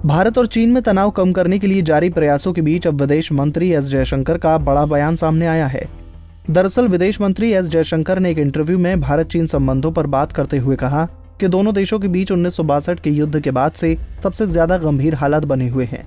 भारत और चीन में तनाव कम करने के लिए जारी प्रयासों के बीच अब विदेश मंत्री एस जयशंकर का बड़ा बयान सामने आया है। दरअसल विदेश मंत्री एस जयशंकर ने एक इंटरव्यू में भारत चीन संबंधों पर बात करते हुए कहा कि दोनों देशों के बीच 1962 के युद्ध के बाद से सबसे ज्यादा गंभीर हालात बने हुए हैं।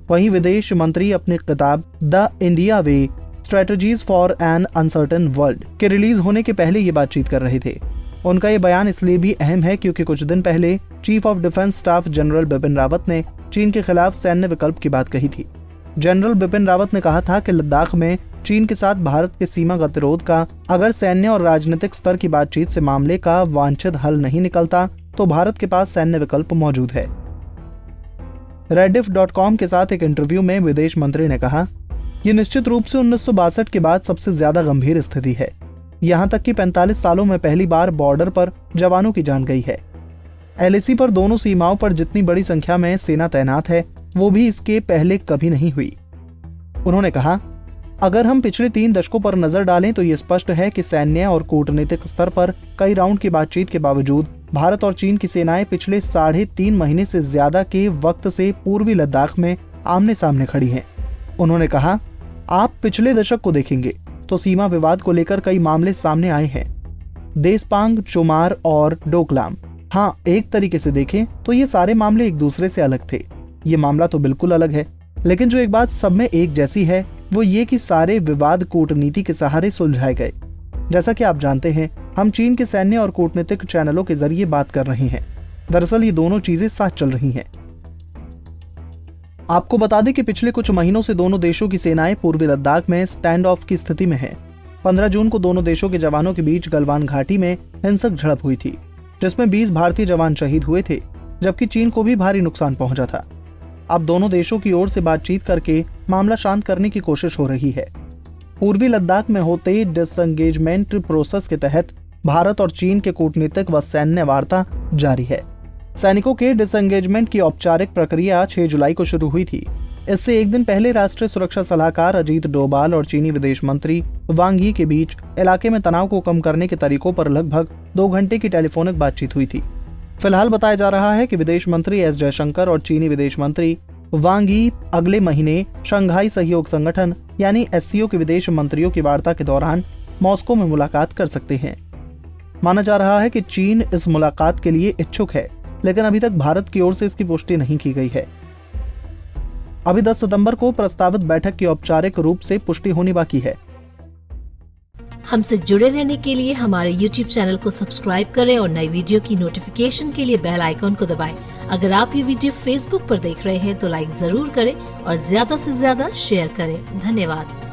वहीं विदेश मंत्री अपनी किताब the India way strategies for an uncertain world के रिलीज होने के पहले ये बातचीत कर रहे थे। उनका ये बयान इसलिए भी अहम है क्योंकि कुछ दिन पहले chief of defence staff general Bipin Rawat ने चीन के खिलाफ सैन्य विकल्प की बात कही थी। जनरल बिपिन रावत ने कहा था कि लद्दाख में चीन के साथ भारत के सीमा गतिरोध का अगर सैन्य और राजनीतिक स्तर की बातचीत से मामले का वांछित हल नहीं निकलता तो भारत के पास सैन्य विकल्प मौजूद है। Rediff.com के साथ एक इंटरव्यू में विदेश मंत्री ने कहा, ये निश्चित रूप से 1962 के बाद सबसे ज्यादा गंभीर स्थिति है। यहाँ तक कि 45 सालों में पहली बार बॉर्डर पर जवानों की जान गई है। LAC पर दोनों सीमाओं पर जितनी बड़ी संख्या में सेना तैनात है वो भी इसके पहले कभी नहीं हुई। उन्होंने कहा, अगर हम पिछले 3 दशकों पर नजर डालें तो ये स्पष्ट है कि सैन्य और कूटनीतिक स्तर पर कई राउंड की बातचीत के बावजूद भारत और चीन की सेनाएं पिछले 3.5 महीने से ज्यादा के वक्त से पूर्वी लद्दाख में आमने सामने खड़ी हैं। उन्होंने कहा, आप पिछले दशक को देखेंगे तो सीमा विवाद को लेकर कई मामले सामने आए हैं, देसपांग, चोमार और डोकलाम। हाँ, एक तरीके से देखें तो ये सारे मामले एक दूसरे से अलग थे। ये मामला तो बिल्कुल अलग है, लेकिन जो एक बात सब में एक जैसी है वो ये कि सारे विवाद कूटनीति के सहारे सुलझाए गए। जैसा कि आप जानते हैं, हम चीन के सैन्य और कूटनीतिक चैनलों के जरिए बात कर रहे हैं। दरअसल ये दोनों चीजें साथ चल रही हैं। आपको बता दें कि पिछले कुछ महीनों से दोनों देशों की सेनाएं पूर्वी लद्दाख में स्टैंड ऑफ की स्थिति में हैं। 15 जून को दोनों देशों के जवानों के बीच गलवान घाटी में हिंसक झड़प हुई थी, जिसमें 20 भारतीय जवान शहीद हुए थे, जबकि चीन को भी भारी नुकसान पहुंचा था। अब दोनों देशों की ओर से बातचीत करके मामला शांत करने की कोशिश हो रही है। पूर्वी लद्दाख में होते डिसएंगेजमेंट प्रोसेस के तहत भारत और चीन के कूटनीतिक व सैन्य वार्ता जारी है। सैनिकों के डिसएंगेजमेंट की औपचारिक प्रक्रिया 6 जुलाई को शुरू हुई थी। इससे एक दिन पहले राष्ट्रीय सुरक्षा सलाहकार अजीत डोभाल और चीनी विदेश मंत्री वांग यी के बीच इलाके में तनाव को कम करने के तरीकों पर लगभग 2 घंटे की टेलीफोनिक बातचीत हुई थी। फिलहाल बताया जा रहा है कि विदेश मंत्री एस जयशंकर और चीनी विदेश मंत्री वांग यी अगले महीने शंघाई सहयोग संगठन यानी SCO के विदेश मंत्रियों की वार्ता के दौरान मॉस्को में मुलाकात कर सकते हैं। माना जा रहा है कि चीन इस मुलाकात के लिए इच्छुक है, लेकिन अभी तक भारत की ओर से इसकी पुष्टि नहीं की गई है। अभी 10 सितंबर को प्रस्तावित बैठक की औपचारिक रूप से पुष्टि होनी बाकी है। हमसे जुड़े रहने के लिए हमारे YouTube चैनल को सब्सक्राइब करें और नई वीडियो की नोटिफिकेशन के लिए बेल आइकॉन को दबाएं। अगर आप ये वीडियो Facebook पर देख रहे हैं तो लाइक जरूर करें और ज्यादा से ज्यादा शेयर करें। धन्यवाद।